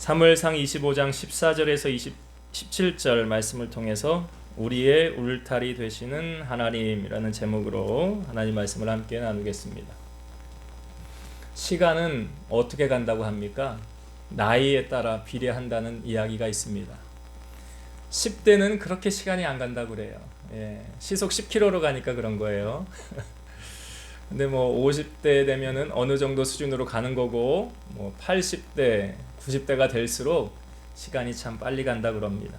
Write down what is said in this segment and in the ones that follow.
사무엘상 25장 14절에서 17절 말씀을 통해서 우리의 울타리 되시는 하나님이라는 제목으로 하나님 말씀을 함께 나누겠습니다. 시간은 어떻게 간다고 합니까? 나이에 따라 비례한다는 이야기가 있습니다. 10대는 그렇게 시간이 안 간다고 그래요. 시속 10km로 가니까 그런 거예요. 근데 50대 되면은 어느 정도 수준으로 가는 거고 80대, 90대가 될수록 시간이 참 빨리 간다 그럽니다.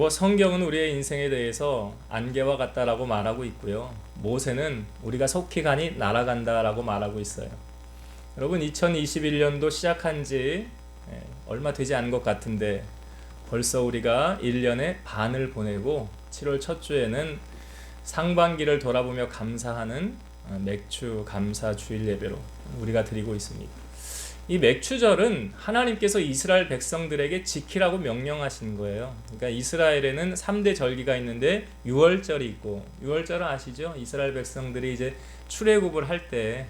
성경은 우리의 인생에 대해서 안개와 같다라고 말하고 있고요. 모세는 우리가 속히 가니 날아간다라고 말하고 있어요. 여러분 2021년도 시작한 지 얼마 되지 않은 것 같은데 벌써 우리가 1년의 반을 보내고 7월 첫 주에는 상반기를 돌아보며 감사하는 맥주 감사 주일 예배로 우리가 드리고 있습니다. 이 맥주절은 하나님께서 이스라엘 백성들에게 지키라고 명령하신 거예요. 그러니까 이스라엘에는 3대 절기가 있는데 유월절이 있고, 유월절은 아시죠? 이스라엘 백성들이 이제 출애굽을 할 때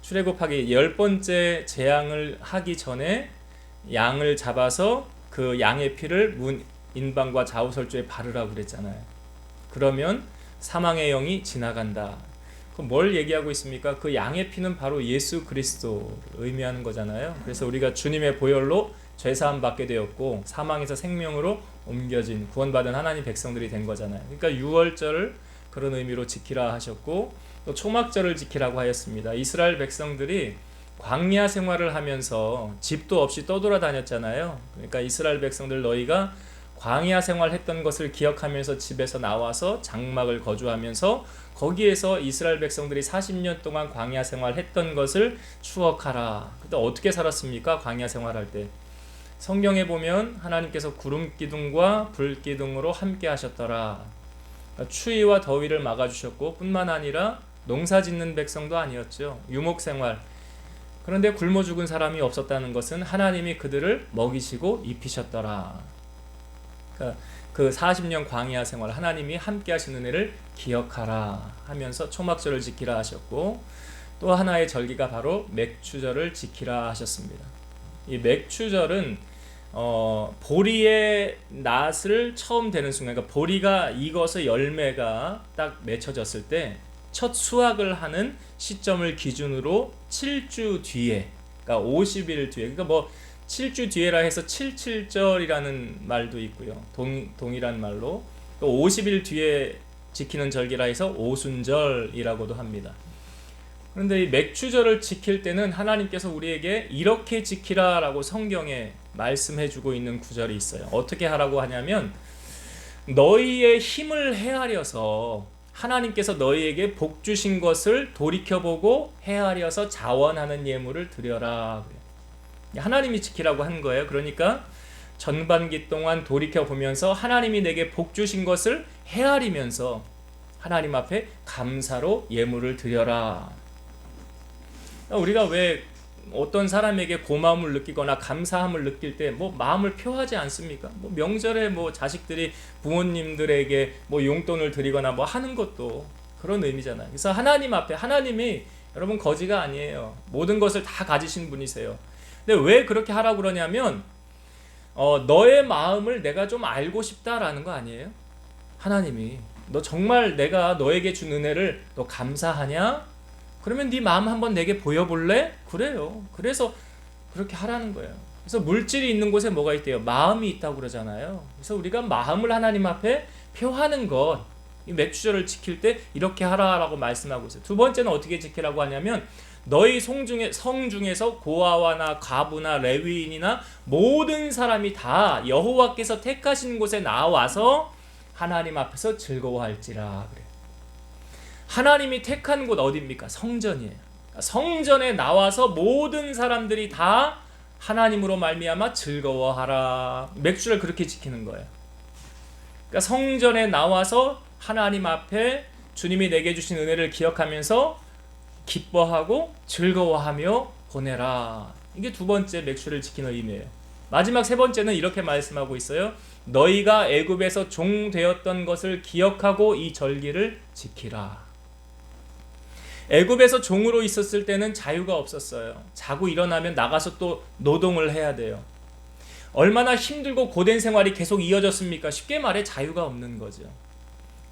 출애굽하기 10번째 재앙을 하기 전에 양을 잡아서 그 양의 피를 문 인방과 좌우설주에 바르라고 그랬잖아요. 그러면 사망의 영이 지나간다. 그럼 뭘 얘기하고 있습니까? 그 양의 피는 바로 예수 그리스도를 의미하는 거잖아요. 그래서 우리가 주님의 보혈로 죄사함 받게 되었고 사망에서 생명으로 옮겨진 구원받은 하나님 백성들이 된 거잖아요. 그러니까 유월절을 그런 의미로 지키라 하셨고 또 초막절을 지키라고 하였습니다. 이스라엘 백성들이 광야 생활을 하면서 집도 없이 떠돌아다녔잖아요. 그러니까 이스라엘 백성들 너희가 광야 생활했던 것을 기억하면서 집에서 나와서 장막을 거주하면서 거기에서 이스라엘 백성들이 40년 동안 광야 생활했던 것을 추억하라. 그때 어떻게 살았습니까? 광야 생활할 때 성경에 보면 하나님께서 구름 기둥과 불 기둥으로 함께 하셨더라. 그러니까 추위와 더위를 막아주셨고 뿐만 아니라 농사 짓는 백성도 아니었죠. 유목 생활. 그런데 굶어 죽은 사람이 없었다는 것은 하나님이 그들을 먹이시고 입히셨더라. 그러니까 그 40년 광야 생활 하나님이 함께 하신 은혜를 기억하라 하면서 초막절을 지키라 하셨고 또 하나의 절기가 바로 맥추절을 지키라 하셨습니다. 이 맥추절은 보리의 낫을 처음 되는 순간, 그러니까 보리가 익어서 열매가 딱 맺혀졌을 때 첫 수확을 하는 시점을 기준으로 7주 뒤에, 그러니까 50일 뒤에, 그러니까 7주 뒤에라 해서 77절이라는 말도 있고요. 동일한 말로 또 50일 뒤에 지키는 절기라 해서 오순절이라고도 합니다. 그런데 이 맥추절을 지킬 때는 하나님께서 우리에게 이렇게 지키라라고 성경에 말씀해주고 있는 구절이 있어요. 어떻게 하라고 하냐면 너희의 힘을 헤아려서 하나님께서 너희에게 복 주신 것을 돌이켜보고 헤아려서 자원하는 예물을 드려라. 하나님이 지키라고 한 거예요. 그러니까 전반기 동안 돌이켜보면서 하나님이 내게 복 주신 것을 헤아리면서 하나님 앞에 감사로 예물을 드려라. 우리가 왜 어떤 사람에게 고마움을 느끼거나 감사함을 느낄 때 마음을 표하지 않습니까? 명절에 자식들이 부모님들에게 용돈을 드리거나 하는 것도 그런 의미잖아요. 그래서 하나님 앞에, 하나님이 여러분 거지가 아니에요. 모든 것을 다 가지신 분이세요. 근데 왜 그렇게 하라고 그러냐면 너의 마음을 내가 좀 알고 싶다라는 거 아니에요? 하나님이 너 정말 내가 너에게 준 은혜를 너 감사하냐? 그러면 네 마음 한번 내게 보여볼래? 그래요. 그래서 그렇게 하라는 거예요. 그래서 물질이 있는 곳에 뭐가 있대요? 마음이 있다고 그러잖아요. 그래서 우리가 마음을 하나님 앞에 표하는 것, 이 맥추절을 지킬 때 이렇게 하라라고 말씀하고 있어요. 두 번째는 어떻게 지키라고 하냐면 너희 성 중에서 고아와나 과부나 레위인이나 모든 사람이 다 여호와께서 택하신 곳에 나와서 하나님 앞에서 즐거워할지라 그래요. 하나님이 택한 곳 어디입니까? 성전이에요. 성전에 나와서 모든 사람들이 다 하나님으로 말미암아 즐거워하라. 맥주를 그렇게 지키는 거예요. 그러니까 성전에 나와서 하나님 앞에 주님이 내게 주신 은혜를 기억하면서 기뻐하고 즐거워하며 보내라. 이게 두 번째 맥주를 지키는 의미예요. 마지막 세 번째는 이렇게 말씀하고 있어요. 너희가 애굽에서 종 되었던 것을 기억하고 이 절기를 지키라. 애굽에서 종으로 있었을 때는 자유가 없었어요. 자고 일어나면 나가서 또 노동을 해야 돼요. 얼마나 힘들고 고된 생활이 계속 이어졌습니까? 쉽게 말해 자유가 없는 거죠.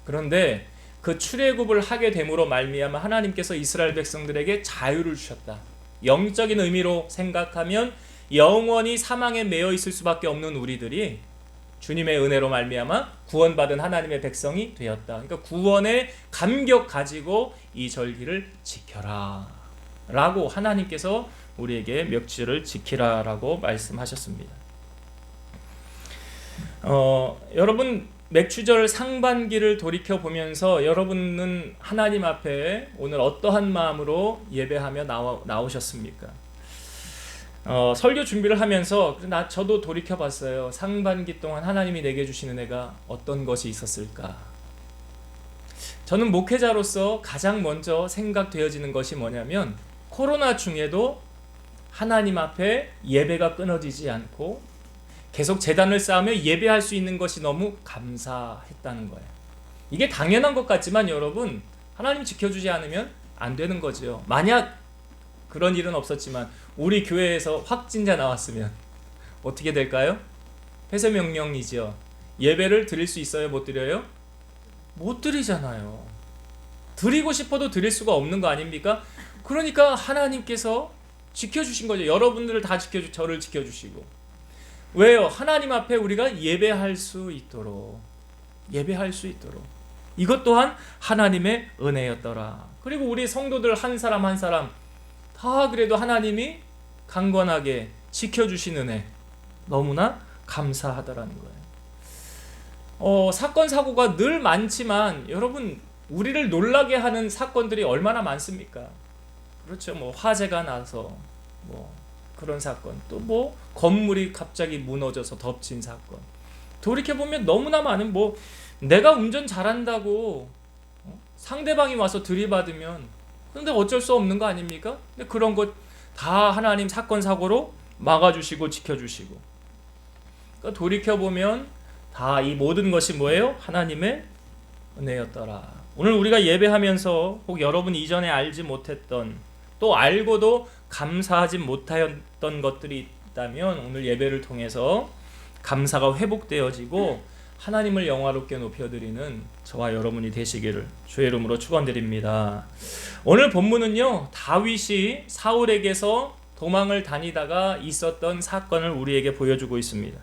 그런데 그 출애굽을 하게 됨으로 말미암아 하나님께서 이스라엘 백성들에게 자유를 주셨다. 영적인 의미로 생각하면 영원히 사망에 매여 있을 수밖에 없는 우리들이 주님의 은혜로 말미암아 구원받은 하나님의 백성이 되었다. 그러니까 구원의 감격 가지고 이 절기를 지켜라 라고 하나님께서 우리에게 명절을 지키라라고 말씀하셨습니다. 여러분 맥추절 상반기를 돌이켜보면서 여러분은 하나님 앞에 오늘 어떠한 마음으로 예배하며 나오셨습니까? 설교 준비를 하면서 저도 돌이켜봤어요. 상반기 동안 하나님이 내게 주신 은혜가 어떤 것이 있었을까? 저는 목회자로서 가장 먼저 생각되어지는 것이 뭐냐면 코로나 중에도 하나님 앞에 예배가 끊어지지 않고 계속 제단을 쌓으며 예배할 수 있는 것이 너무 감사했다는 거예요. 이게 당연한 것 같지만 여러분, 하나님 지켜주지 않으면 안 되는 거죠. 만약 그런 일은 없었지만 우리 교회에서 확진자 나왔으면 어떻게 될까요? 폐쇄 명령이죠. 예배를 드릴 수 있어요? 못 드려요? 못 드리잖아요. 드리고 싶어도 드릴 수가 없는 거 아닙니까? 그러니까 하나님께서 지켜주신 거죠. 여러분들을 다 저를 지켜주시고. 왜요? 하나님 앞에 우리가 예배할 수 있도록 이것 또한 하나님의 은혜였더라. 그리고 우리 성도들 한 사람 한 사람 다 그래도 하나님이 강건하게 지켜주신 은혜 너무나 감사하더라는 거예요. 사건 사고가 늘 많지만 여러분 우리를 놀라게 하는 사건들이 얼마나 많습니까? 그렇죠. 화재가 나서 그런 사건, 또 건물이 갑자기 무너져서 덮친 사건. 돌이켜보면 너무나 많은 내가 운전 잘한다고 상대방이 와서 들이받으면 근데 어쩔 수 없는 거 아닙니까? 근데 그런 것 다 하나님 사건 사고로 막아주시고 지켜주시고. 그러니까 돌이켜보면 다 이 모든 것이 뭐예요? 하나님의 은혜였더라. 오늘 우리가 예배하면서 혹 여러분 이전에 알지 못했던 또 알고도 감사하지 못하였던 것들이 있다면 오늘 예배를 통해서 감사가 회복되어지고 하나님을 영화롭게 높여드리는 저와 여러분이 되시기를 주의 이름으로 축원드립니다. 오늘 본문은요, 다윗이 사울에게서 도망을 다니다가 있었던 사건을 우리에게 보여주고 있습니다.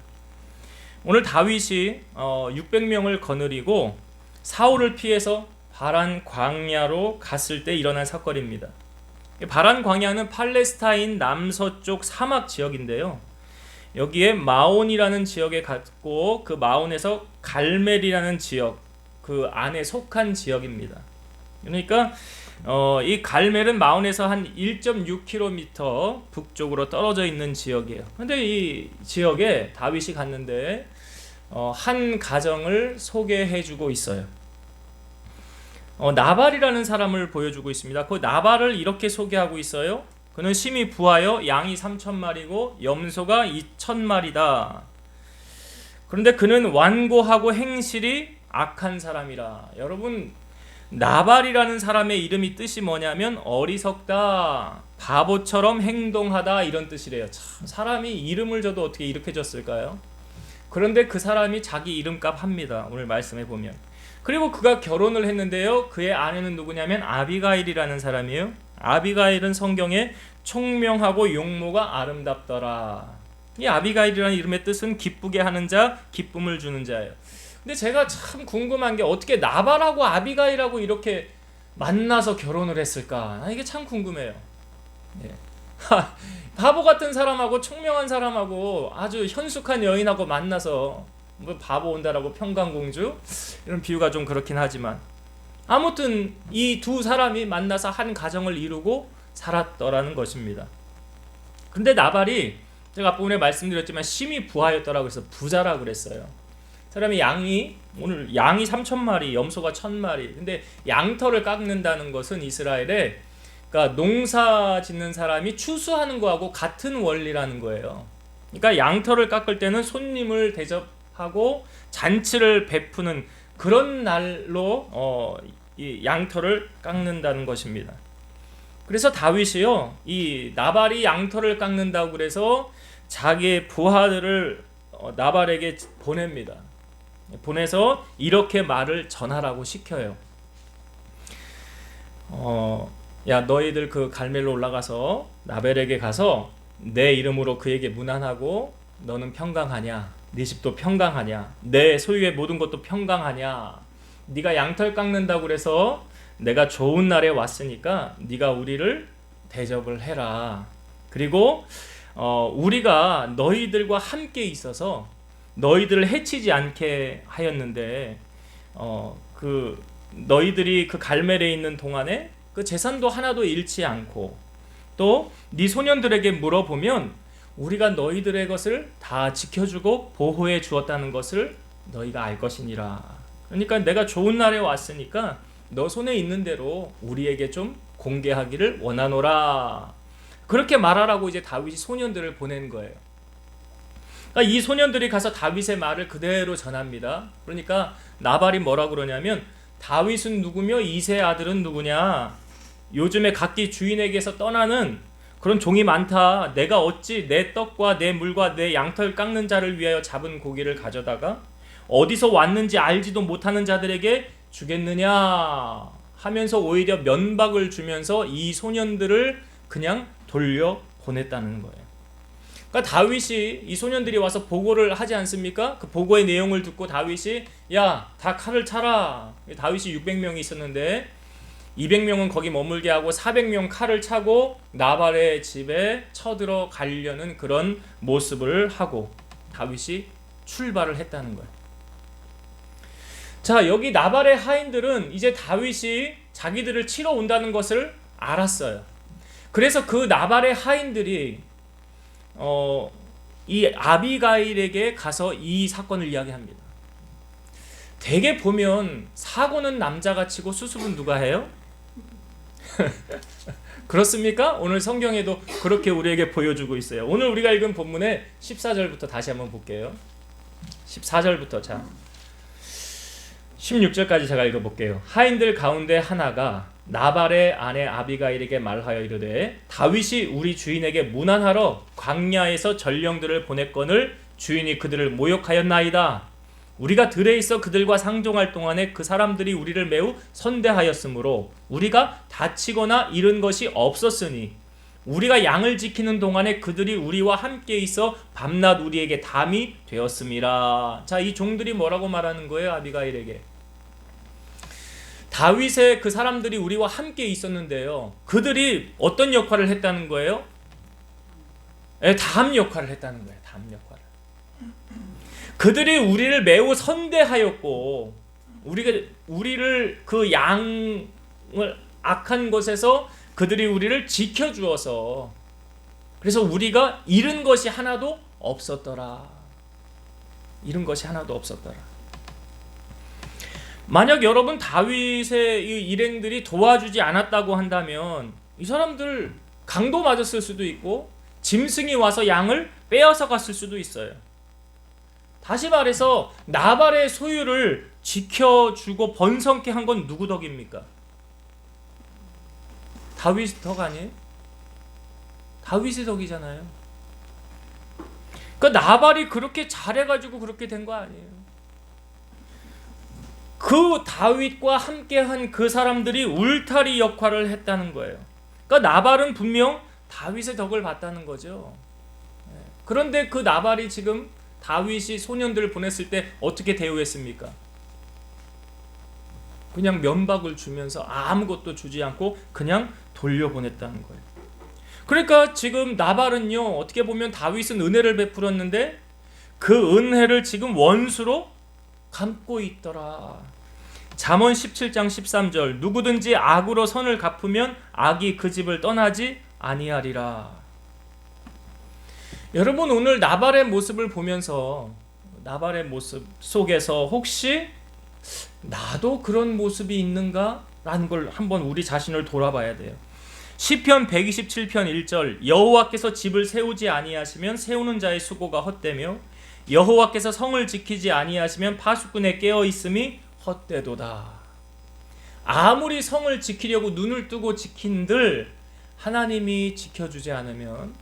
오늘 다윗이 600명을 거느리고 사울을 피해서 바란 광야로 갔을 때 일어난 사건입니다. 바란 광야는 팔레스타인 남서쪽 사막 지역인데요. 여기에 마온이라는 지역에 갔고 그 마온에서 갈멜이라는 지역, 그 안에 속한 지역입니다. 그러니까 이 갈멜은 마온에서 한 1.6km 북쪽으로 떨어져 있는 지역이에요. 그런데 이 지역에 다윗이 갔는데 한 가정을 소개해주고 있어요. 나발이라는 사람을 보여주고 있습니다. 그 나발을 이렇게 소개하고 있어요. 그는 심히 부하여 양이 3,000마리고 염소가 2,000마리다. 그런데 그는 완고하고 행실이 악한 사람이라. 여러분, 나발이라는 사람의 이름이 뜻이 뭐냐면 어리석다, 바보처럼 행동하다 이런 뜻이래요. 참, 사람이 이름을 줘도 어떻게 이렇게 줬을까요? 그런데 그 사람이 자기 이름값 합니다. 오늘 말씀해 보면. 그리고 그가 결혼을 했는데요. 그의 아내는 누구냐면 아비가일이라는 사람이에요. 아비가일은 성경에 총명하고 용모가 아름답더라. 이 아비가일이라는 이름의 뜻은 기쁘게 하는 자, 기쁨을 주는 자예요. 근데 제가 참 궁금한 게 어떻게 나발하고 아비가일하고 이렇게 만나서 결혼을 했을까? 이게 참 궁금해요. 예. 바보 같은 사람하고 총명한 사람하고 아주 현숙한 여인하고 만나서 바보 온다라고 평강공주 이런 비유가 좀 그렇긴 하지만 아무튼 이 두 사람이 만나서 한 가정을 이루고 살았더라는 것입니다. 근데 나발이 제가 앞부분에 말씀드렸지만 심히 부하였더라고 해서 부자라고 그랬어요. 사람이 오늘 양이 3,000마리, 염소가 1,000마리. 근데 양털을 깎는다는 것은 이스라엘에 그러니까 농사 짓는 사람이 추수하는 거하고 같은 원리라는 거예요. 그러니까 양털을 깎을 때는 손님을 대접하고 잔치를 베푸는 그런 날로 이 양털을 깎는다는 것입니다. 그래서 다윗이요, 이 나발이 양털을 깎는다고 그래서 자기의 부하들을 나발에게 보냅니다. 보내서 이렇게 말을 전하라고 시켜요. 야, 너희들 그 갈멜로 올라가서 나발에게 가서 내 이름으로 그에게 문안하고, 너는 평강하냐? 네 집도 평강하냐? 내 소유의 모든 것도 평강하냐? 네가 양털 깎는다고 그래서 내가 좋은 날에 왔으니까 네가 우리를 대접을 해라. 그리고 우리가 너희들과 함께 있어서 너희들을 해치지 않게 하였는데, 그 너희들이 그 갈멜에 있는 동안에 그 재산도 하나도 잃지 않고, 또 네 소년들에게 물어보면 우리가 너희들의 것을 다 지켜주고 보호해 주었다는 것을 너희가 알 것이니라. 그러니까 내가 좋은 날에 왔으니까 너 손에 있는 대로 우리에게 좀 공개하기를 원하노라. 그렇게 말하라고 이제 다윗이 소년들을 보낸 거예요. 그러니까 이 소년들이 가서 다윗의 말을 그대로 전합니다. 그러니까 나발이 뭐라고 그러냐면, 다윗은 누구며 이새의 아들은 누구냐? 요즘에 각기 주인에게서 떠나는 그런 종이 많다. 내가 어찌 내 떡과 내 물과 내 양털 깎는 자를 위하여 잡은 고기를 가져다가 어디서 왔는지 알지도 못하는 자들에게 주겠느냐 하면서 오히려 면박을 주면서 이 소년들을 그냥 돌려 보냈다는 거예요. 그러니까 다윗이, 이 소년들이 와서 보고를 하지 않습니까? 그 보고의 내용을 듣고 다윗이, 야, 다 칼을 차라. 다윗이 600명이 있었는데 200명은 거기 머물게 하고 400명 칼을 차고 나발의 집에 쳐들어 가려는 그런 모습을 하고 다윗이 출발을 했다는 거예요. 자, 여기 나발의 하인들은 이제 다윗이 자기들을 치러 온다는 것을 알았어요. 그래서 그 나발의 하인들이 이 아비가일에게 가서 이 사건을 이야기합니다. 대개 보면 사고는 남자가 치고 수습은 누가 해요? 그렇습니까? 오늘 성경에도 그렇게 우리에게 보여주고 있어요. 오늘 우리가 읽은 본문의 14절부터 다시 한번 볼게요. 14절부터, 자 16절까지 제가 읽어볼게요. 하인들 가운데 하나가 나발의 아내 아비가일에게 말하여 이르되, 다윗이 우리 주인에게 문안하러 광야에서 전령들을 보냈거늘 주인이 그들을 모욕하였나이다. 우리가 들에 있어 그들과 상종할 동안에 그 사람들이 우리를 매우 선대하였으므로 우리가 다치거나 잃은 것이 없었으니, 우리가 양을 지키는 동안에 그들이 우리와 함께 있어 밤낮 우리에게 담이 되었음이라. 자, 이 종들이 뭐라고 말하는 거예요? 아비가일에게. 다윗의 그 사람들이 우리와 함께 있었는데요, 그들이 어떤 역할을 했다는 거예요? 담 역할을 했다는 거예요. 담 역할을. 그들이 우리를 매우 선대하였고, 우리를 그 양을 악한 것에서 그들이 우리를 지켜주어서, 그래서 우리가 잃은 것이 하나도 없었더라. 잃은 것이 하나도 없었더라. 만약 여러분 다윗의 이 일행들이 도와주지 않았다고 한다면 이 사람들 강도 맞았을 수도 있고 짐승이 와서 양을 빼앗아 갔을 수도 있어요. 다시 말해서 나발의 소유를 지켜주고 번성케 한 건 누구 덕입니까? 다윗 덕 아니에요? 다윗의 덕이잖아요. 그러니까 나발이 그렇게 잘해가지고 그렇게 된 거 아니에요. 그 다윗과 함께한 그 사람들이 울타리 역할을 했다는 거예요. 그러니까 나발은 분명 다윗의 덕을 봤다는 거죠. 그런데 그 나발이 지금 다윗이 소년들을 보냈을 때 어떻게 대우했습니까? 그냥 면박을 주면서 아무것도 주지 않고 그냥 돌려보냈다는 거예요. 그러니까 지금 나발은요, 어떻게 보면 다윗은 은혜를 베풀었는데 그 은혜를 지금 원수로 감고 있더라. 잠언 17장 13절, 누구든지 악으로 선을 갚으면 악이 그 집을 떠나지 아니하리라. 여러분, 오늘 나발의 모습을 보면서, 나발의 모습 속에서 혹시 나도 그런 모습이 있는가? 라는 걸 한번 우리 자신을 돌아봐야 돼요. 시편 127편 1절, 여호와께서 집을 세우지 아니하시면 세우는 자의 수고가 헛되며 여호와께서 성을 지키지 아니하시면 파수꾼의 깨어 있음이 헛되도다. 아무리 성을 지키려고 눈을 뜨고 지킨들 하나님이 지켜주지 않으면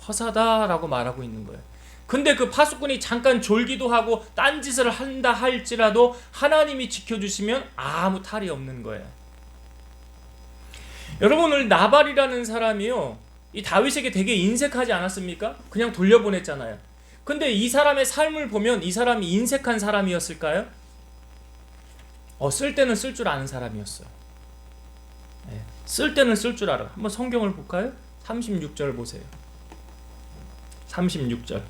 허사다라고 말하고 있는 거예요. 근데 그 파수꾼이 잠깐 졸기도 하고 딴짓을 한다 할지라도 하나님이 지켜주시면 아무 탈이 없는 거예요. 여러분, 오늘 나발이라는 사람이요, 이 다윗에게 되게 인색하지 않았습니까? 그냥 돌려보냈잖아요. 근데 이 사람의 삶을 보면 이 사람이 인색한 사람이었을까요? 쓸 때는 쓸 줄 아는 사람이었어요. 쓸 때는 쓸 줄 알아. 한번 성경을 볼까요? 36절 보세요. 36절.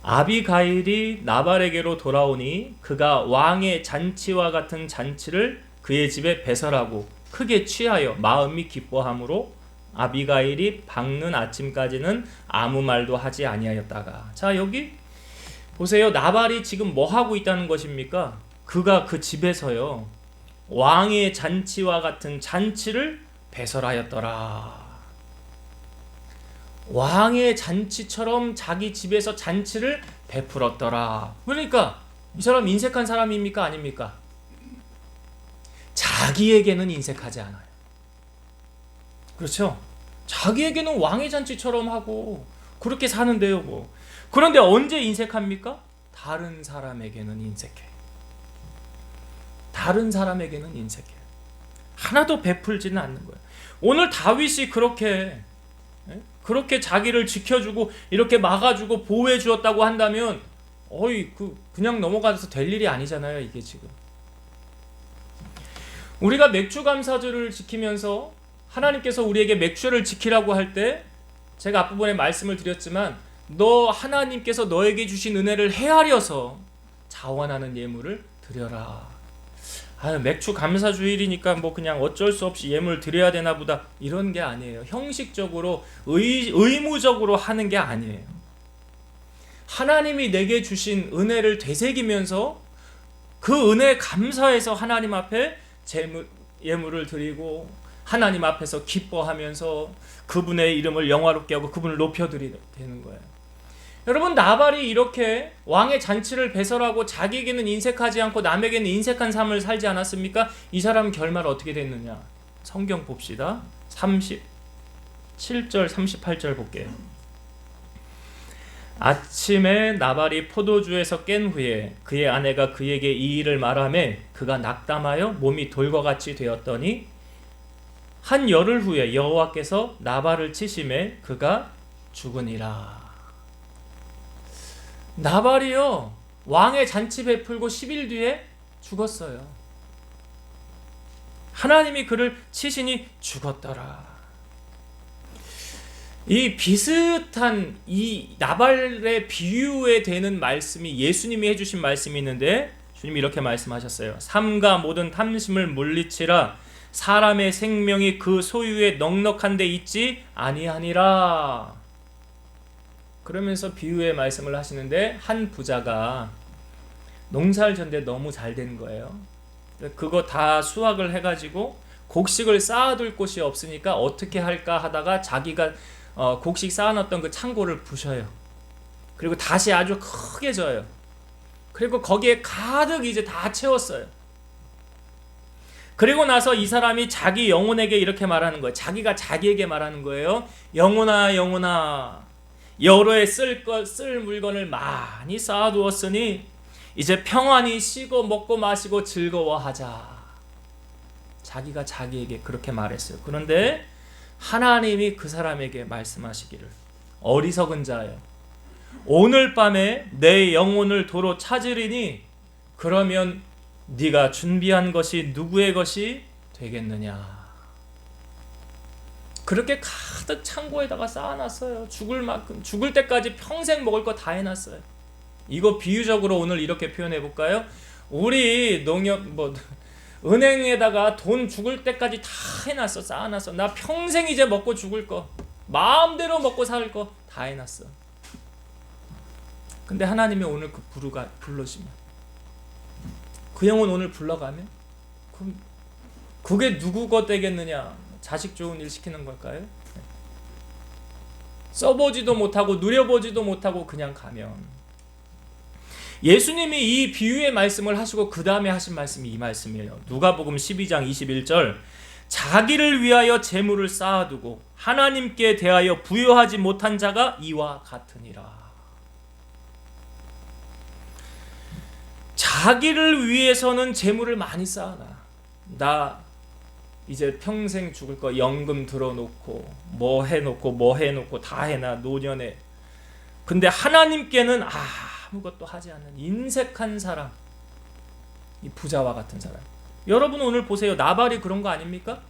아비가일이 나발에게로 돌아오니 그가 왕의 잔치와 같은 잔치를 그의 집에 배설하고 크게 취하여 마음이 기뻐함으로 아비가일이 밝는 아침까지는 아무 말도 하지 아니하였다가. 자, 여기 보세요. 나발이 지금 뭐 하고 있다는 것입니까? 그가 그 집에서요, 왕의 잔치와 같은 잔치를 배설하였더라. 왕의 잔치처럼 자기 집에서 잔치를 베풀었더라. 그러니까 이 사람 인색한 사람입니까? 아닙니까? 자기에게는 인색하지 않아요. 그렇죠? 자기에게는 왕의 잔치처럼 하고 그렇게 사는데요, 뭐. 그런데 언제 인색합니까? 다른 사람에게는 인색해요. 다른 사람에게는 인색해요. 하나도 베풀지는 않는 거예요. 오늘 다윗이 그렇게 자기를 지켜주고 이렇게 막아주고 보호해 주었다고 한다면 그냥 넘어가서 될 일이 아니잖아요, 이게 지금. 우리가 맥주 감사주를 지키면서 하나님께서 우리에게 맥주를 지키라고 할 때 제가 앞부분에 말씀을 드렸지만 하나님께서 너에게 주신 은혜를 헤아려서 자원하는 예물을 드려라. 맥주 감사주일이니까 뭐 그냥 어쩔 수 없이 예물 드려야 되나 보다, 이런 게 아니에요. 형식적으로 의무적으로 하는 게 아니에요. 하나님이 내게 주신 은혜를 되새기면서 그 은혜에 감사해서 하나님 앞에 예물을 드리고 하나님 앞에서 기뻐하면서 그분의 이름을 영화롭게 하고 그분을 높여드리는 거예요. 여러분, 나발이 이렇게 왕의 잔치를 배설하고 자기에게는 인색하지 않고 남에게는 인색한 삶을 살지 않았습니까? 이 사람 결말 어떻게 됐느냐? 성경 봅시다. 37절 38절 볼게요. 아침에 나발이 포도주에서 깬 후에 그의 아내가 그에게 이 일을 말하매 그가 낙담하여 몸이 돌과 같이 되었더니 한 열흘 후에 여호와께서 나발을 치심에 그가 죽으니라. 나발이요, 왕의 잔치 베풀고 10일 뒤에 죽었어요. 하나님이 그를 치시니 죽었더라. 이 비슷한 이 나발의 비유에 되는 말씀이 예수님이 해주신 말씀이 있는데, 주님이 이렇게 말씀하셨어요. 삼가 모든 탐심을 물리치라. 사람의 생명이 그 소유에 넉넉한 데 있지 아니하니라. 그러면서 비유의 말씀을 하시는데, 한 부자가 농사를 졌는데 너무 잘 된 거예요. 그거 다 수확을 해가지고 곡식을 쌓아둘 곳이 없으니까 어떻게 할까 하다가 자기가 곡식 쌓아놨던 그 창고를 부셔요. 그리고 다시 아주 크게 져요. 그리고 거기에 가득 이제 다 채웠어요. 그리고 나서 이 사람이 자기 영혼에게 이렇게 말하는 거예요. 자기가 자기에게 말하는 거예요. 영혼아, 영혼아, 여러 해 쓸 물건을 많이 쌓아두었으니 이제 평안히 쉬고 먹고 마시고 즐거워하자. 자기가 자기에게 그렇게 말했어요. 그런데 하나님이 그 사람에게 말씀하시기를, 어리석은 자여, 오늘 밤에 내 영혼을 도로 찾으리니 그러면 네가 준비한 것이 누구의 것이 되겠느냐. 그렇게 가득 창고에다가 쌓아놨어요. 죽을 때까지 평생 먹을 거 다 해놨어요. 이거 비유적으로 오늘 이렇게 표현해 볼까요? 우리 은행에다가 돈 죽을 때까지 다 해놨어. 쌓아놨어. 나 평생 이제 먹고 죽을 거, 마음대로 먹고 살 거 다 해놨어. 근데 하나님이 오늘 불러시면, 그 영혼 오늘 불러가면 그럼 그게 누구 것 되겠느냐? 자식 좋은 일 시키는 걸까요? 써보지도 못하고 누려보지도 못하고 그냥 가면. 예수님이 이 비유의 말씀을 하시고 그 다음에 하신 말씀이 이 말씀이에요. 누가복음 12장 21절. 자기를 위하여 재물을 쌓아두고 하나님께 대하여 부여하지 못한 자가 이와 같으니라. 자기를 위해서는 재물을 많이 쌓아놔. 나 이제 평생 죽을 거 연금 들어놓고 뭐 해놓고 다 해놔 노년에. 근데 하나님께는 아무것도 하지 않는 인색한 사람, 이 부자와 같은 사람. 여러분 오늘 보세요. 나발이 그런 거 아닙니까?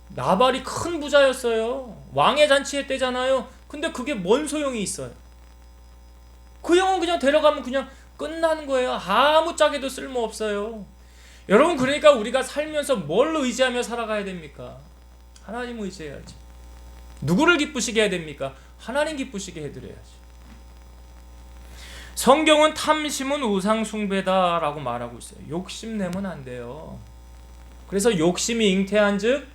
나발이 큰 부자였어요. 왕의 잔치에 때잖아요. 근데 그게 뭔 소용이 있어요? 그 영혼 그냥 데려가면 그냥 끝나는 거예요. 아무짝에도 쓸모없어요. 여러분 그러니까 우리가 살면서 뭘 의지하며 살아가야 됩니까? 하나님 의지해야지. 누구를 기쁘시게 해야 됩니까? 하나님 기쁘시게 해드려야지. 성경은 탐심은 우상 숭배다라고 말하고 있어요. 욕심내면 안 돼요. 그래서 욕심이 잉태한즉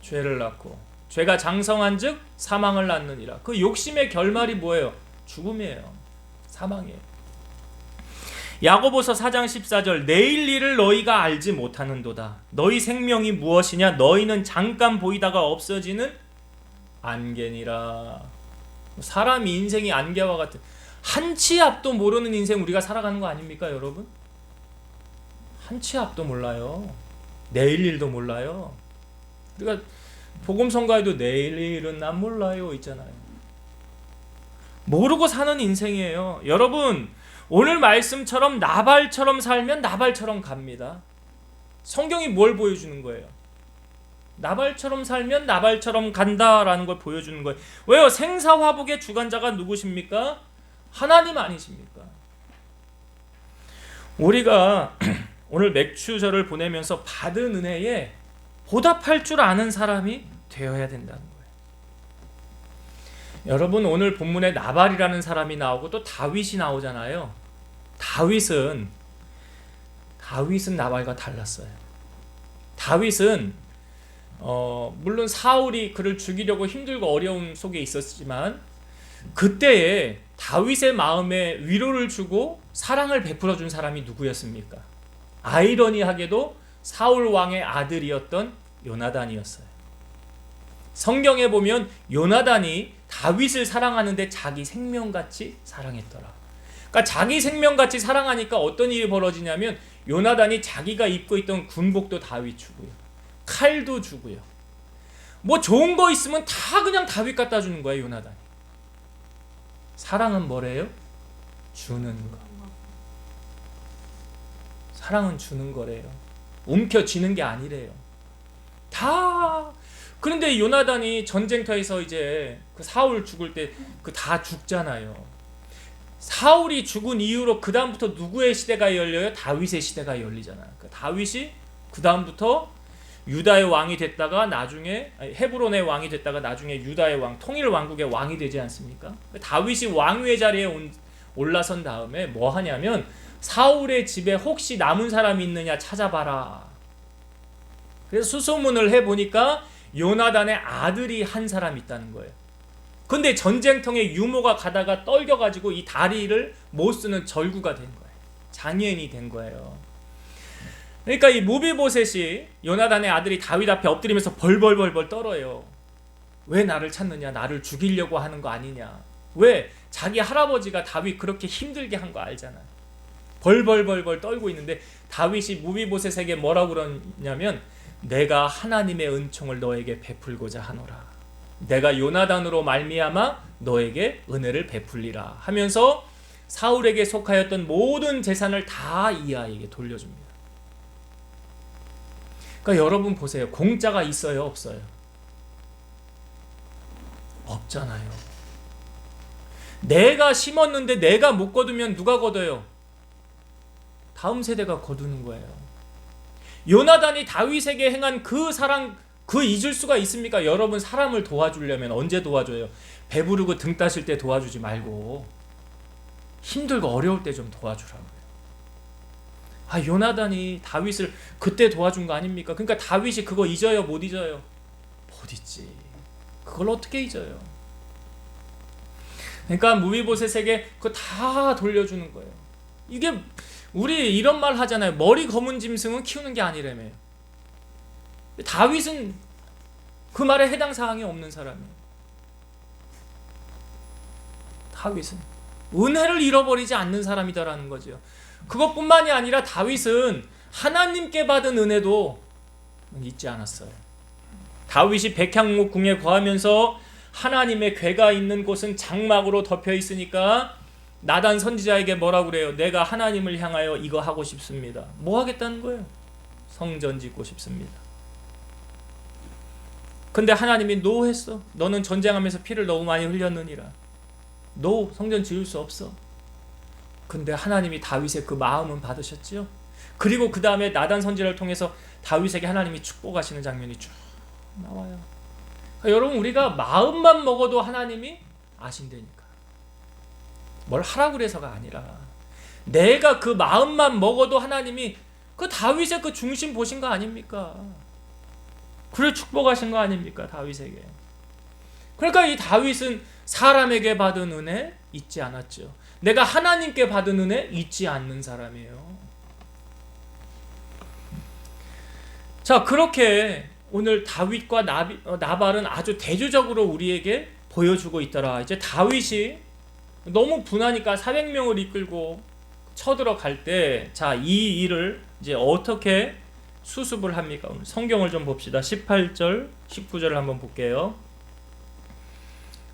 죄를 낳고 죄가 장성한즉 사망을 낳느니라. 그 욕심의 결말이 뭐예요? 죽음이에요. 사망이에요. 야고보서 4장 14절 내일 일을 너희가 알지 못하는도다. 너희 생명이 무엇이냐? 너희는 잠깐 보이다가 없어지는 안개니라. 사람 인생이 안개와 같은, 한치 앞도 모르는 인생 우리가 살아가는 거 아닙니까 여러분? 한치 앞도 몰라요. 내일 일도 몰라요. 우리가 복음성가에도 내일 일은 난 몰라요 있잖아요. 모르고 사는 인생이에요. 여러분 오늘 말씀처럼 나발처럼 살면 나발처럼 갑니다. 성경이 뭘 보여주는 거예요? 나발처럼 살면 나발처럼 간다라는 걸 보여주는 거예요. 왜요? 생사화복의 주관자가 누구십니까? 하나님 아니십니까? 우리가 오늘 맥추절을 보내면서 받은 은혜에 보답할 줄 아는 사람이 되어야 된다는 거예요. 여러분 오늘 본문에 나발이라는 사람이 나오고 또 다윗이 나오잖아요. 다윗은 나발과 달랐어요. 다윗은 물론 사울이 그를 죽이려고 힘들고 어려움 속에 있었지만 그때에 다윗의 마음에 위로를 주고 사랑을 베풀어 준 사람이 누구였습니까? 아이러니하게도 사울 왕의 아들이었던 요나단이었어요. 성경에 보면 요나단이 다윗을 사랑하는데 자기 생명같이 사랑했더라. 그러니까 자기 생명같이 사랑하니까 어떤 일이 벌어지냐면 요나단이 자기가 입고 있던 군복도 다윗 주고요. 칼도 주고요. 뭐 좋은 거 있으면 다 그냥 다윗 갖다 주는 거예요, 요나단이. 사랑은 뭐래요? 주는 거. 사랑은 주는 거래요. 움켜쥐는 게 아니래요. 다. 그런데 요나단이 전쟁터에서 이제 그 사울 죽을 때 그 다 죽잖아요. 사울이 죽은 이후로 그 다음부터 누구의 시대가 열려요? 다윗의 시대가 열리잖아요. 그 다윗이 그 다음부터 유다의 왕이 됐다가 나중에 헤브론의 왕이 됐다가 나중에 유다의 왕, 통일 왕국의 왕이 되지 않습니까? 다윗이 왕위의 자리에 올라선 다음에 뭐 하냐면 사울의 집에 혹시 남은 사람이 있느냐 찾아봐라. 그래서 수소문을 해보니까 요나단의 아들이 한 사람 있다는 거예요. 근데 전쟁통에 유모가 가다가 떨겨가지고 이 다리를 못 쓰는 절구가 된 거예요. 장애인이 된 거예요. 그러니까 이 무비보셋이 요나단의 아들이 다윗 앞에 엎드리면서 벌벌벌벌 떨어요. 왜 나를 찾느냐? 나를 죽이려고 하는 거 아니냐? 왜? 자기 할아버지가 다윗 그렇게 힘들게 한 거 알잖아요. 벌벌벌벌 떨고 있는데 다윗이 무비보셋에게 뭐라고 그러냐면 내가 하나님의 은총을 너에게 베풀고자 하노라. 내가 요나단으로 말미암아 너에게 은혜를 베풀리라 하면서 사울에게 속하였던 모든 재산을 다 이 아이에게 돌려줍니다. 그러니까 여러분 보세요. 공짜가 있어요? 없어요? 없잖아요. 내가 심었는데 내가 못 거두면 누가 거둬요? 다음 세대가 거두는 거예요. 요나단이 다윗에게 행한 그 사랑, 그 잊을 수가 있습니까? 여러분 사람을 도와주려면 언제 도와줘요? 배부르고 등 따실 때 도와주지 말고 힘들고 어려울 때 좀 도와주라고요. 요나단이 다윗을 그때 도와준 거 아닙니까? 그러니까 다윗이 그거 잊어요? 못 잊어요? 못 잊지. 그걸 어떻게 잊어요? 그러니까 무비보셋에게 그거 다 돌려주는 거예요. 이게 우리 이런 말 하잖아요. 머리 검은 짐승은 키우는 게 아니라며요. 다윗은 그 말에 해당 사항이 없는 사람이에요. 다윗은 은혜를 잃어버리지 않는 사람이다라는 거죠. 그것뿐만이 아니라 다윗은 하나님께 받은 은혜도 잊지 않았어요. 다윗이 백향목궁에 거하면서 하나님의 궤가 있는 곳은 장막으로 덮여 있으니까 나단 선지자에게 뭐라고 그래요? 내가 하나님을 향하여 이거 하고 싶습니다. 뭐 하겠다는 거예요? 성전 짓고 싶습니다. 근데 하나님이 노했어. 너는 전쟁하면서 피를 너무 많이 흘렸느니라. 노, 성전 지을 수 없어. 근데 하나님이 다윗의 그 마음은 받으셨죠. 그리고 그 다음에 나단 선지자를 통해서 다윗에게 하나님이 축복하시는 장면이 쭉 나와요. 그러니까 여러분, 우리가 마음만 먹어도 하나님이 아신다니까. 뭘 하라고 그래서가 아니라 내가 그 마음만 먹어도 하나님이 그 다윗의 그 중심 보신 거 아닙니까? 그래 축복하신 거 아닙니까? 다윗에게. 그러니까 이 다윗은 사람에게 받은 은혜 잊지 않았죠. 내가 하나님께 받은 은혜 잊지 않는 사람이에요. 자, 그렇게 오늘 다윗과 나발은 아주 대조적으로 우리에게 보여주고 있더라. 이제 다윗이 너무 분하니까 400명을 이끌고 쳐들어갈 때, 자, 이 일을 이제 어떻게 수습을 합니까? 오늘 성경을 좀 봅시다. 18절, 19절을 한번 볼게요.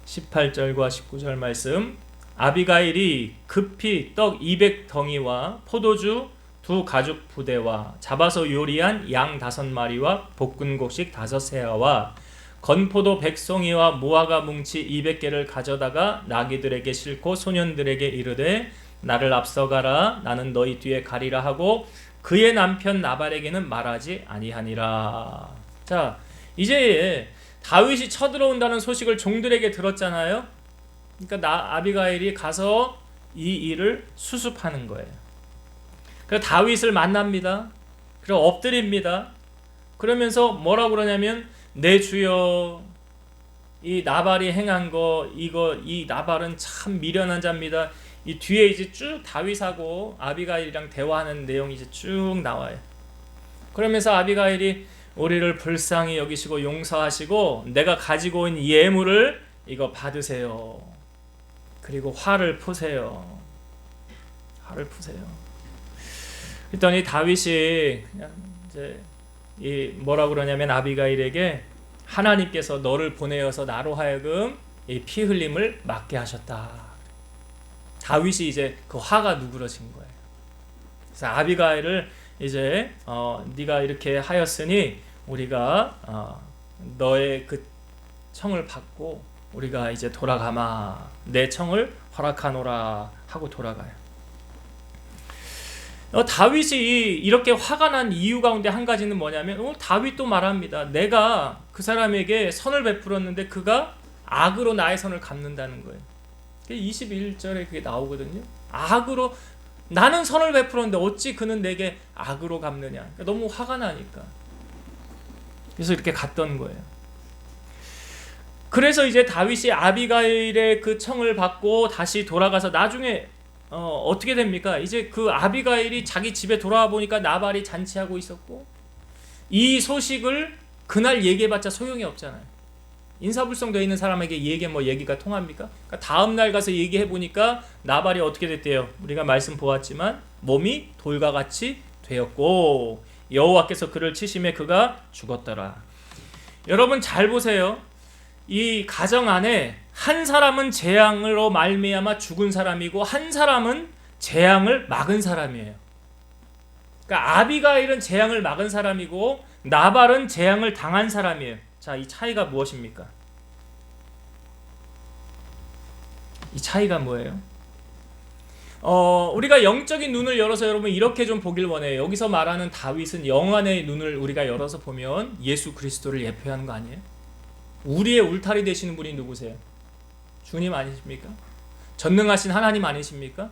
18절과 19절 말씀. 아비가일이 급히 떡 200덩이와 포도주 2 가죽 부대와 잡아서 요리한 양 5마리와 볶은 곡식 5세아와 건포도 100송이와 무화과 뭉치 200개를 가져다가 나귀들에게 싣고 소년들에게 이르되 나를 앞서가라, 나는 너희 뒤에 가리라 하고 그의 남편 나발에게는 말하지 아니하니라. 자, 이제 다윗이 쳐들어온다는 소식을 종들에게 들었잖아요. 그러니까 아비가일이 가서 이 일을 수습하는 거예요. 그래서 다윗을 만납니다. 그리고 엎드립니다. 그러면서 뭐라고 그러냐면, 내 주여, 이 나발이 행한 거, 이 나발은 참 미련한 자입니다. 이 뒤에 이제 쭉 다윗하고 아비가일이랑 대화하는 내용이 이제 쭉 나와요. 그러면서 아비가일이 우리를 불쌍히 여기시고 용서하시고 내가 가지고 있는 예물을 이거 받으세요. 그리고 화를 푸세요. 화를 푸세요. 그랬더니 다윗이 그냥 이제 이 뭐라 그러냐면 아비가일에게 하나님께서 너를 보내어서 나로 하여금 이 피 흘림을 막게 하셨다. 다윗이 이제 그 화가 누그러진 거예요. 그래서 아비가일을 이제 네가 이렇게 하였으니 우리가 너의 그 청을 받고 우리가 이제 돌아가마, 내 청을 허락하노라 하고 돌아가요. 다윗이 이렇게 화가 난 이유 가운데 한 가지는 뭐냐면, 오늘 다윗도 말합니다. 내가 그 사람에게 선을 베풀었는데 그가 악으로 나의 선을 갚는다는 거예요. 21절에 그게 나오거든요. 악으로, 나는 선을 베풀었는데 어찌 그는 내게 악으로 갚느냐. 그러니까 너무 화가 나니까. 그래서 이렇게 갔던 거예요. 그래서 이제 다윗이 아비가일의 그 청을 받고 다시 돌아가서 나중에 어떻게 됩니까? 이제 그 아비가일이 자기 집에 돌아와 보니까 나발이 잔치하고 있었고, 이 소식을 그날 얘기해봤자 소용이 없잖아요. 인사불성되어 있는 사람에게 얘기가 통합니까? 그러니까 다음날 가서 얘기해보니까 나발이 어떻게 됐대요? 우리가 말씀 보았지만 몸이 돌과 같이 되었고 여호와께서 그를 치심에 그가 죽었더라. 여러분 잘 보세요. 이 가정 안에 한 사람은 재앙으로 말미암아 죽은 사람이고 한 사람은 재앙을 막은 사람이에요. 그러니까 아비가일은 재앙을 막은 사람이고 나발은 재앙을 당한 사람이에요. 자, 이 차이가 무엇입니까? 이 차이가 뭐예요? 우리가 영적인 눈을 열어서 여러분 이렇게 좀 보길 원해요. 여기서 말하는 다윗은 영안의 눈을 우리가 열어서 보면 예수 그리스도를 예표하는 거 아니에요? 우리의 울타리 되시는 분이 누구세요? 주님 아니십니까? 전능하신 하나님 아니십니까?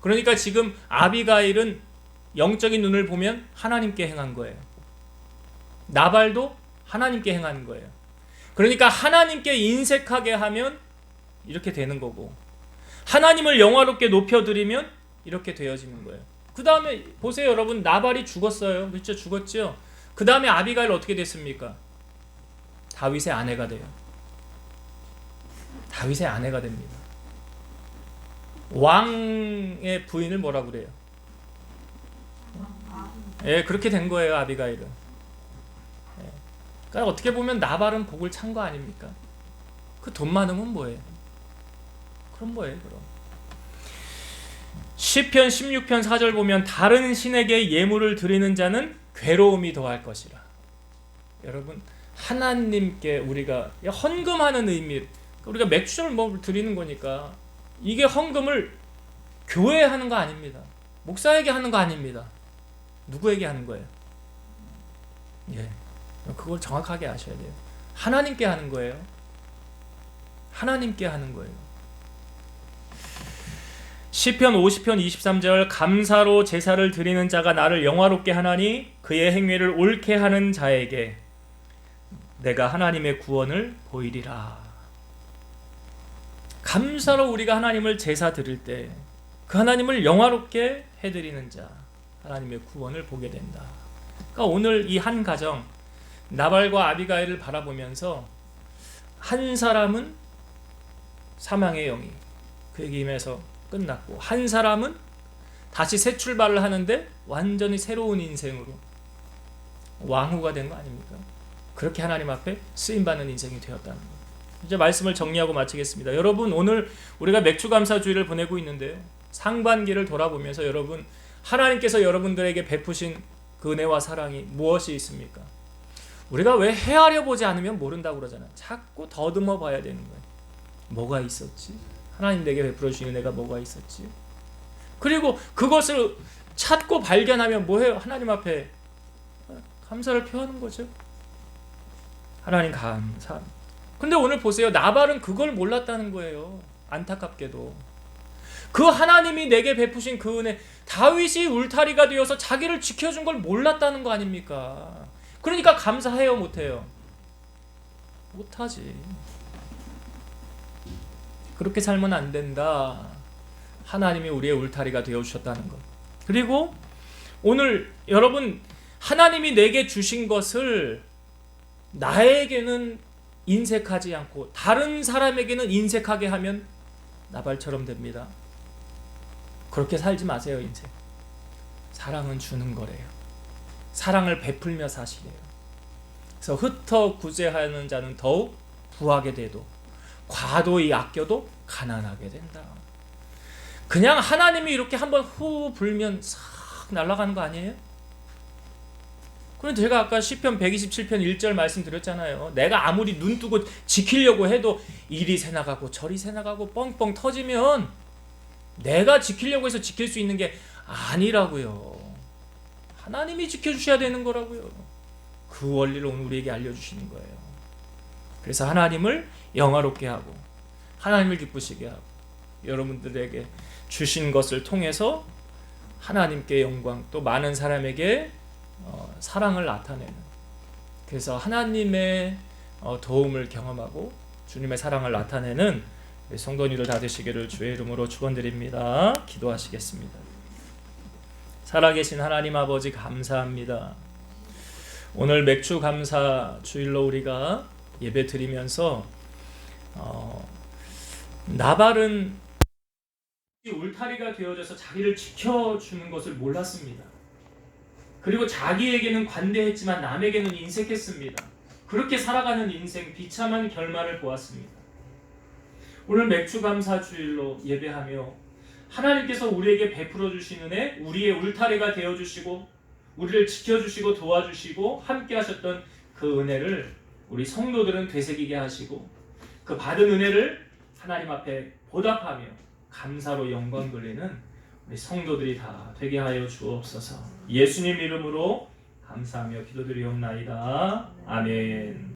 그러니까 지금 아비가일은 영적인 눈을 보면 하나님께 행한 거예요. 나발도 하나님께 행하는 거예요. 그러니까 하나님께 인색하게 하면 이렇게 되는 거고, 하나님을 영화롭게 높여드리면 이렇게 되어지는 거예요. 그 다음에 보세요 여러분, 나발이 죽었어요. 그렇죠? 죽었죠? 그 다음에 아비가일 어떻게 됐습니까? 다윗의 아내가 돼요. 다윗의 아내가 됩니다. 왕의 부인을 뭐라고 그래요? 예, 그렇게 된 거예요, 아비가일은. 예. 그러니까 어떻게 보면 나발은 복을 찬 거 아닙니까? 그 돈 많으면 뭐예요? 그럼 뭐예요, 그럼? 시편 16편 4절 보면 다른 신에게 예물을 드리는 자는 괴로움이 더할 것이라. 여러분, 하나님께 우리가 헌금하는 의미, 우리가 맥주를 뭐 드리는 거니까 이게 헌금을 교회에 하는 거 아닙니다. 목사에게 하는 거 아닙니다. 누구에게 하는 거예요? 예, 그걸 정확하게 아셔야 돼요. 하나님께 하는 거예요. 하나님께 하는 거예요. 시편 50편 23절 감사로 제사를 드리는 자가 나를 영화롭게 하나니 그의 행위를 옳게 하는 자에게 내가 하나님의 구원을 보이리라. 감사로 우리가 하나님을 제사 드릴 때 그 하나님을 영화롭게 해드리는 자, 하나님의 구원을 보게 된다. 그러니까 오늘 이 한 가정, 나발과 아비가일을 바라보면서 한 사람은 사망의 영이 그에게 임해서 끝났고, 한 사람은 다시 새 출발을 하는데 완전히 새로운 인생으로 왕후가 된 거 아닙니까? 그렇게 하나님 앞에 쓰임받는 인생이 되었다는 거. 이제 말씀을 정리하고 마치겠습니다. 여러분, 오늘 우리가 맥주감사주의를 보내고 있는데요, 상반기를 돌아보면서 여러분, 하나님께서 여러분들에게 베푸신 그 은혜와 사랑이 무엇이 있습니까? 우리가 왜 헤아려 보지 않으면 모른다고 그러잖아요. 자꾸 더듬어 봐야 되는 거예요. 뭐가 있었지? 하나님 내게 베풀어 주신 은혜가 뭐가 있었지? 그리고 그것을 찾고 발견하면 뭐해요? 하나님 앞에 감사를 표하는 거죠. 하나님 감사합니다. 근데 오늘 보세요. 나발은 그걸 몰랐다는 거예요. 안타깝게도. 그 하나님이 내게 베푸신 그 은혜, 다윗이 울타리가 되어서 자기를 지켜준 걸 몰랐다는 거 아닙니까? 그러니까 감사해요, 못해요? 못하지. 그렇게 살면 안 된다. 하나님이 우리의 울타리가 되어주셨다는 것. 그리고 오늘 여러분, 하나님이 내게 주신 것을 나에게는 인색하지 않고 다른 사람에게는 인색하게 하면 나발처럼 됩니다. 그렇게 살지 마세요, 인생. 사랑은 주는 거래요. 사랑을 베풀며 사시래요. 그래서 흩어 구제하는 자는 더욱 부하게 되도 과도히 아껴도 가난하게 된다. 그냥 하나님이 이렇게 한번 후 불면 싹 날아가는 거 아니에요? 그런데 제가 아까 시편 127편 1절 말씀드렸잖아요. 내가 아무리 눈 뜨고 지키려고 해도 이리 새나가고 저리 새나가고 뻥뻥 터지면 내가 지키려고 해서 지킬 수 있는 게 아니라고요. 하나님이 지켜주셔야 되는 거라고요. 그 원리를 오늘 우리에게 알려주시는 거예요. 그래서 하나님을 영화롭게 하고 하나님을 기쁘시게 하고 여러분들에게 주신 것을 통해서 하나님께 영광, 또 많은 사람에게 사랑을 나타내는, 그래서 하나님의 도움을 경험하고 주님의 사랑을 나타내는 성도님들 다 되시기를 주의 이름으로 축원드립니다. 기도하시겠습니다. 살아계신 하나님 아버지, 감사합니다. 오늘 맥주 감사 주일로 우리가 예배 드리면서 나발은 울타리가 되어져서 자기를 지켜주는 것을 몰랐습니다. 그리고 자기에게는 관대했지만 남에게는 인색했습니다. 그렇게 살아가는 인생, 비참한 결말을 보았습니다. 오늘 맥주감사 주일로 예배하며 하나님께서 우리에게 베풀어 주시는 은혜, 우리의 울타리가 되어주시고 우리를 지켜주시고 도와주시고 함께 하셨던 그 은혜를 우리 성도들은 되새기게 하시고 그 받은 은혜를 하나님 앞에 보답하며 감사로 영광 돌리는 우리 성도들이 다 되게 하여 주옵소서. 예수님 이름으로 감사하며 기도드리옵나이다. 아멘.